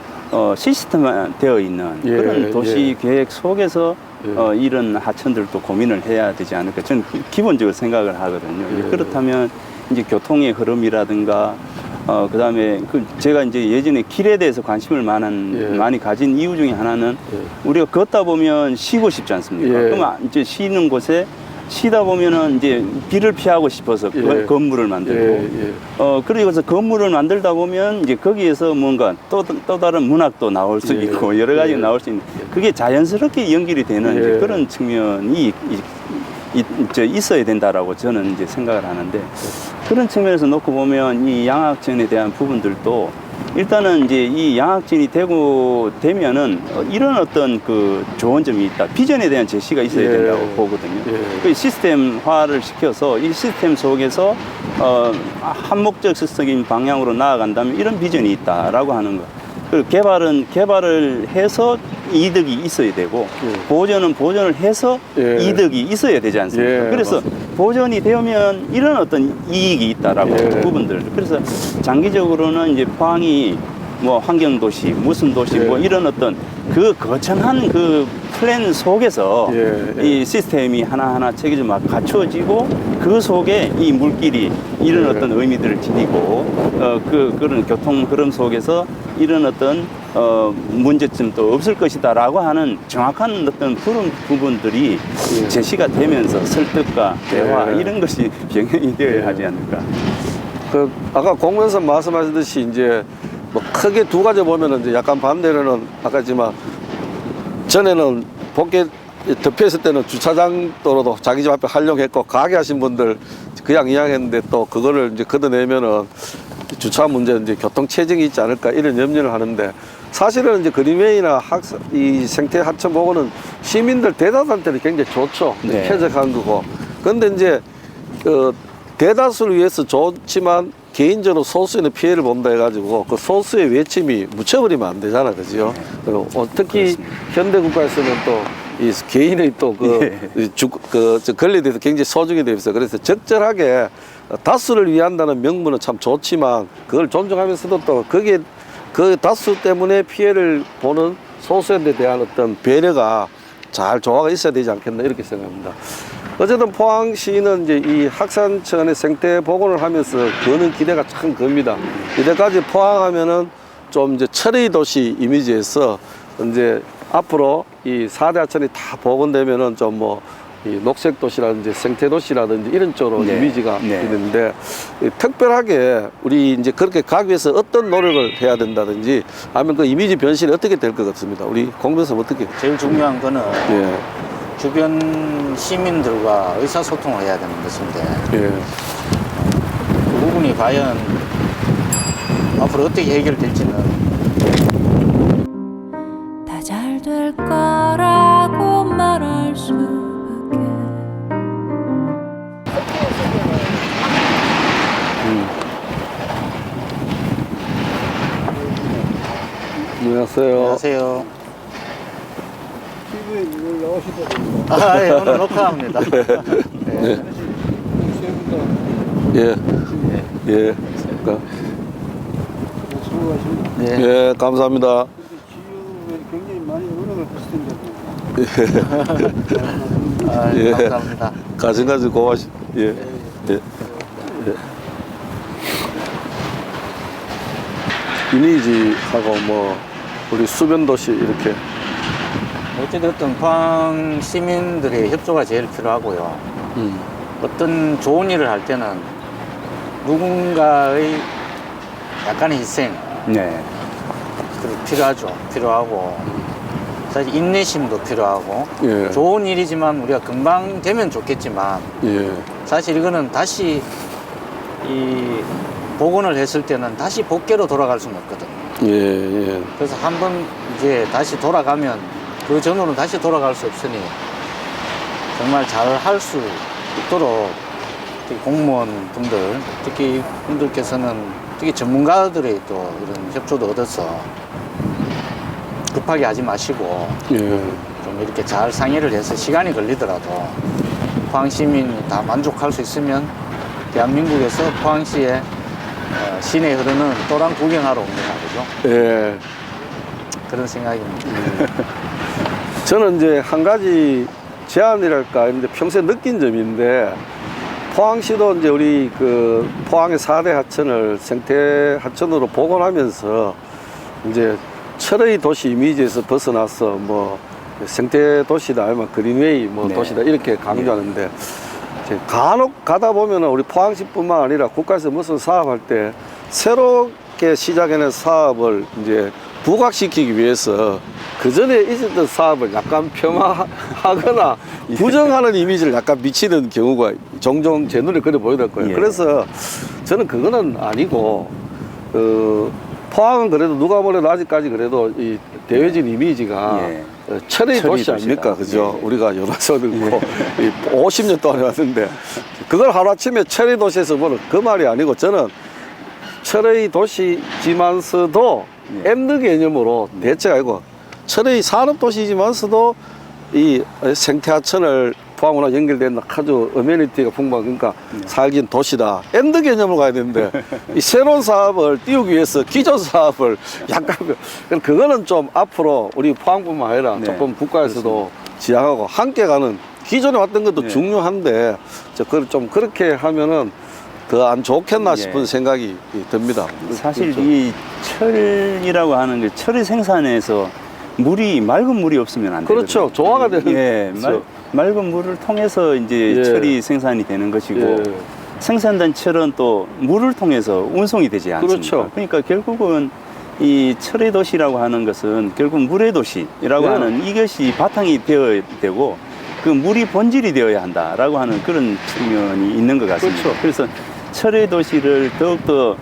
시스템화 되어 있는 예, 그런 도시 예. 계획 속에서 예. 이런 하천들도 고민을 해야 되지 않을까 저는 기본적으로 생각을 하거든요. 예. 그렇다면 이제 교통의 흐름이라든가 그다음에 제가 이제 예전에 길에 대해서 관심을 예. 많이 가진 이유 중에 하나는 예. 우리가 걷다 보면 쉬고 싶지 않습니까? 예. 그러면 이제 쉬는 곳에 쉬다 보면은 이제 비를 피하고 싶어서 예. 건물을 만들고 예, 예. 그리고서 건물을 만들다 보면 이제 거기에서 뭔가 또 다른 문학도 나올 수 예. 있고 여러 가지가 예. 나올 수 있는 그게 자연스럽게 연결이 되는 이제 예. 그런 측면이 있어야 된다라고 저는 이제 생각을 하는데 그런 측면에서 놓고 보면 이 양악천에 대한 부분들도 일단은 이제 이 양악진이 되면은 이런 어떤 그 좋은 점이 있다. 비전에 대한 제시가 있어야 예. 된다고 보거든요. 예. 그 시스템화를 시켜서 이 시스템 속에서 한목적인 방향으로 나아간다면 이런 비전이 있다라고 하는 거. 그 개발을 해서 이득이 있어야 되고 예. 보존을 해서 예. 이득이 있어야 되지 않습니까? 예, 그래서 맞습니다. 보존이 되면 이런 어떤 이익이 있다라고 예. 부분들. 그래서 장기적으로는 이제 포항이 뭐 환경도시, 무슨 도시, 예. 뭐 이런 어떤 그 거창한 그 플랜 속에서 예, 예. 이 시스템이 하나하나 체계적으로 막 갖춰지고 그 속에 이 물길이 이런 예. 어떤 의미들을 지니고 그런 교통 흐름 속에서 이런 어떤 문제점도 없을 것이다라고 하는 정확한 어떤 그런 부분들이 예. 제시가 되면서 설득과 대화 예. 이런 것이 병행이 되어야 예. 하지 않을까. 그 아까 공무원사 말씀하셨듯이 이제 뭐 크게 두 가지 보면은 이제 약간 반대로는 아까 했지만 전에는 복개 덮여있을 때는 주차장 도로도 자기 집 앞에 활용했고 가게 하신 분들 그냥 이야기했는데 또 그거를 이제 걷어내면은 주차 문제 이제 교통 체증이 있지 않을까 이런 염려를 하는데 사실은 이제 그린웨이나 이 생태 하천 보고는 시민들 대다수한테는 굉장히 좋죠. 네. 쾌적한 거고. 근데 이제 대다수를 위해서 좋지만 개인적으로 소수에는 피해를 본다 해가지고 그 소수의 외침이 묻혀버리면 안 되잖아, 그죠? 그리고 특히 그렇습니다. 현대 국가에서는 또 이 개인의 또 권리에 대해서 굉장히 소중히 되어 있어요. 그래서 적절하게 다수를 위한다는 명분은 참 좋지만 그걸 존중하면서도 또 거기에 그 다수 때문에 피해를 보는 소수에 대한 어떤 배려가 잘 조화가 있어야 되지 않겠나 이렇게 생각합니다. 어쨌든 포항시는 이제 이 학산천의 생태 복원을 하면서 거는 기대가 참 큽니다. 이때까지 포항하면은 좀 이제 철의 도시 이미지에서 이제 앞으로 이 4대 하천이 다 복원되면은 좀 뭐 이 녹색 도시라든지 생태 도시라든지 이런 쪽으로 네. 이미지가 네. 있는데 특별하게 우리 이제 그렇게 가기 위해서 어떤 노력을 해야 된다든지 아니면 그 이미지 변신이 어떻게 될 것 같습니다. 우리 공변사 어떻게? 제일 중요한 거는 예. 주변 시민들과 의사소통을 해야 되는 것인데 예. 그 부분이 과연 앞으로 어떻게 해결될지는 다 잘 될 거라고 말할 수밖에. 안녕하세요. 안녕하세요. 아, 예, 오늘 녹화합니다. 네. 예. 예. 그러니까. 예. 예, 감사합니다. 굉장히 많이 노력을 하실 텐데. 아, 예. 감사합니다. 가슴까지 고마시. 예. 예. 예. 이미지하고 뭐 우리 수변 도시 이렇게. 어찌됐든 포항 시민들의 협조가 제일 필요하고요. 어떤 좋은 일을 할 때는 누군가의 약간의 희생 네. 필요하고 사실 인내심도 필요하고 예. 좋은 일이지만 우리가 금방 되면 좋겠지만 예. 사실 이거는 다시 이 복원을 했을 때는 다시 복개로 돌아갈 수는 없거든요. 예. 예. 그래서 한번 이제 다시 돌아가면 그 전으로 다시 돌아갈 수 없으니 정말 잘 할 수 있도록 특히 공무원 분들, 특히 분들께서는 특히 전문가들의 또 이런 협조도 얻어서 급하게 하지 마시고 예. 좀 이렇게 잘 상의를 해서 시간이 걸리더라도 포항 시민이 다 만족할 수 있으면 대한민국에서 포항시에 시내에 흐르는 또랑 구경하러 옵니다. 그죠? 예. 그런 생각입니다. 저는 이제 한 가지 제안이랄까 이런데 평소에 느낀 점인데 포항시도 이제 우리 그 포항의 4대 하천을 생태 하천으로 복원하면서 이제 철의 도시 이미지에서 벗어나서 뭐 생태 도시다 아니면 그린웨이 뭐 네. 도시다 이렇게 강조하는데 이제 간혹 가다 보면은 우리 포항시뿐만 아니라 국가에서 무슨 사업할 때 새롭게 시작해낸 사업을 이제 부각시키기 위해서 그 전에 있었던 사업을 약간 폄하하거나 부정하는 이미지를 약간 미치는 경우가 종종 제 눈에 그래 보이더라고요. 예. 그래서 저는 그거는 아니고 포항은 그래도 누가 보래도 아직까지 그래도 이 대외적인 이미지가 예. 철의 도시 도시다. 아닙니까? 그죠? 예. 우리가 연화서 듣고 50년 동안 왔는데 그걸 하루아침에 철의 도시에서 보는 그 말이 아니고 저는 철의 도시지만서도 예. 엠드 개념으로 대체가 아니고 철의 산업도시지만서도 이 생태하천을 포항으로 연결된 아주 어메니티가 풍부한 그러니까 살긴 도시다. 엠드 개념으로 가야 되는데 이 새로운 사업을 띄우기 위해서 기존 사업을 약간 그거는 좀 앞으로 우리 포항뿐만 아니라 네. 조금 국가에서도 지향하고 함께 가는 기존에 왔던 것도 네. 중요한데 그걸 좀 그렇게 하면은 더 안 좋겠나 싶은 예. 생각이 듭니다. 사실 그렇죠. 이 철이라고 하는 게 철의 생산에서 맑은 물이 없으면 안 그렇죠. 되거든요. 조화가 되는 예, 거죠. 맑은 물을 통해서 이제 예. 철이 생산이 되는 것이고 예. 생산된 철은 또 물을 통해서 운송이 되지 않습니까? 그렇죠. 그러니까 결국은 이 철의 도시라고 하는 것은 결국 물의 도시라고 예. 하는 이것이 바탕이 되어야 되고 그 물이 본질이 되어야 한다라고 하는 그런 측면이 있는 것 같습니다. 그렇죠. 그래서 철의 도시를 더욱더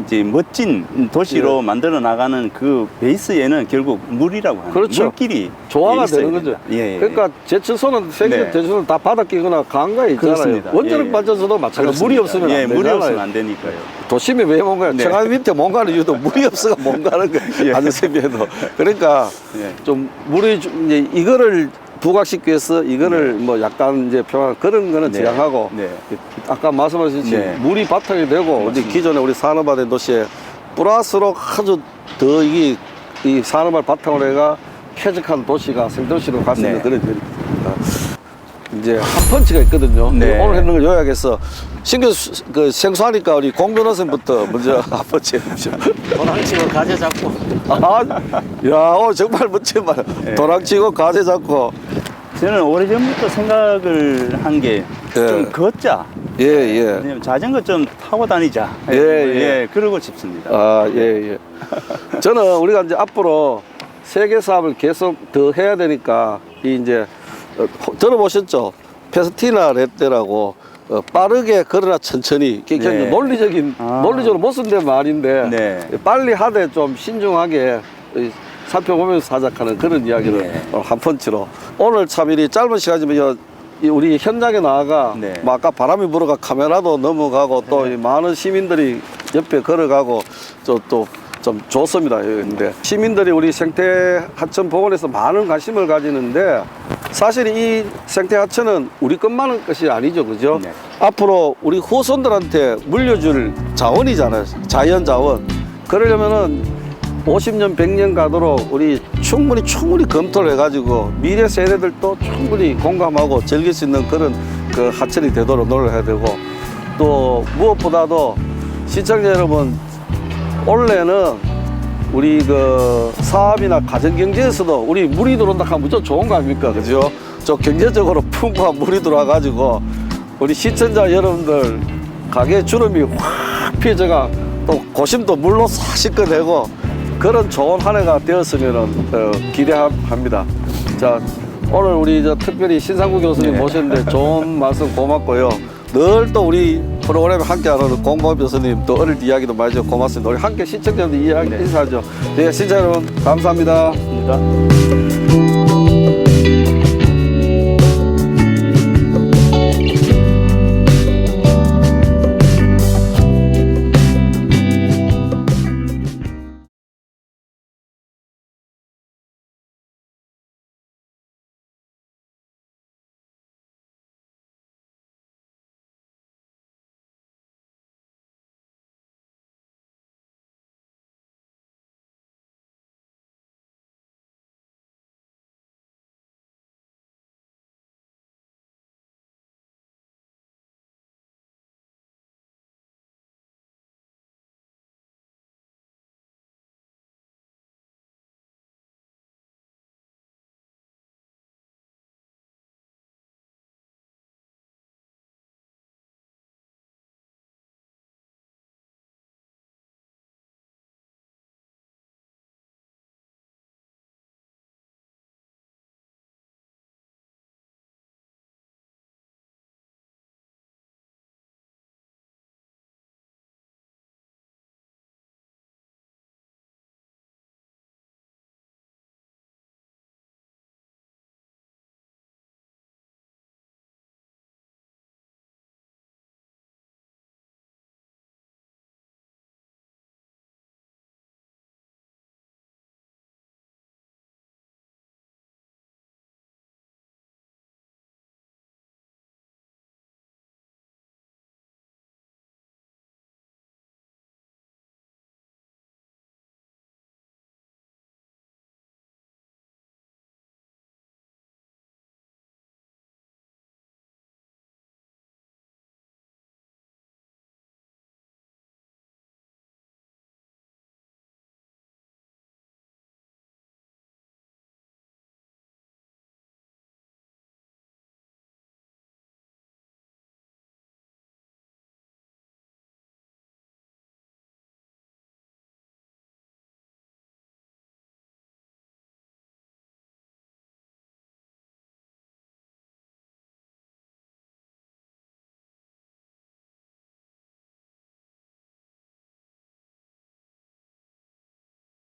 이제 멋진 도시로 예. 만들어 나가는 그 베이스에는 결국 물이라고 하는 그렇죠. 물길이 조화가 있어야 되는 거죠. 됩니다. 예, 예. 그러니까 제철소는 생태 네. 제철소는 다 바다 끼거나 강가에 있잖아요. 그렇습니다. 원자력 예, 예. 발전소도 마찬가지. 물이 없으면 예, 안 물이 되잖아요. 없으면 안 되니까요. 도심에 왜 못 가요? 네. 청안 밑에 못 가는 이유도 물이 없어가 못 가는 거예요. 예. 아저씨에도. 그러니까 예. 좀 물이 이제 이거를 부각시키기 위해서 이거를 뭐 약간 이제 표현 그런 거는 네. 지향하고 네. 아까 말씀하셨듯이 네. 물이 바탕이 되고 이제 기존에 우리 산업화된 도시에 플러스로 아주 더 이 산업을 바탕으로 해가 쾌적한 도시가 생도시로 갈 수 있는 네. 그런 일입니다. 이제 한 펀치가 있거든요. 네. 오늘 했는 걸 요약해서 신경 그 생소하니까 우리 공변호선부터 먼저 한 펀치 해주십시오. 도랑치고 가재 잡고 야, 정말 멋진 말. 네. 도랑치고 가재 잡고. 저는 오래전부터 생각을 한 게 좀 예. 걷자. 예, 예. 왜냐면 자전거 좀 타고 다니자. 예, 예. 그러고 싶습니다. 아, 예, 예. 저는 우리가 이제 앞으로 세계 사업을 계속 더 해야 되니까, 이 이제, 들어보셨죠? 페스티나 렛데라고, 빠르게 그러나 천천히. 굉장히 네. 논리적으로 못 쓴 말인데, 네. 빨리 하되 좀 신중하게 살펴보면서 하자하는 그런 이야기를 네. 오늘 한 펀치로. 오늘 참 이 짧은 시간이면 우리 현장에 나아가 네. 뭐 아까 바람이 불어가 카메라도 넘어가고 또 이 많은 시민들이 옆에 걸어가고 또 좀 좋습니다. 근데 시민들이 우리 생태 하천 복원에서 많은 관심을 가지는데 사실 이 생태 하천은 우리 것만의 것이 아니죠, 그죠? 네. 앞으로 우리 후손들한테 물려줄 자원이잖아요. 자연 자원. 그러려면은 50년, 100년 가도록 우리 충분히 검토를 해가지고 미래 세대들도 충분히 공감하고 즐길 수 있는 그런 그 하천이 되도록 노력해야 되고 또 무엇보다도 시청자 여러분 원래는 우리 그 사업이나 가정경제에서도 우리 물이 들어온다 하면 무조건 좋은 거 아닙니까? 그죠? 저 경제적으로 풍부한 물이 들어와가지고 우리 시청자 여러분들 가게 주름이 확 피어져가 또 고심도 물로 싹 씻어내고 그런 좋은 한 해가 되었으면 기대합니다. 자, 오늘 우리 특별히 신상구 교수님 네. 모셨는데 좋은 말씀 고맙고요. 늘 또 우리 프로그램에 함께하는 공범 교수님 또 어릴 때 이야기도 많이 해주셔서 고맙습니다. 우리 함께 시청자들 이야기 네. 인사하죠. 네, 시청자 여러분 감사합니다. 감사합니다.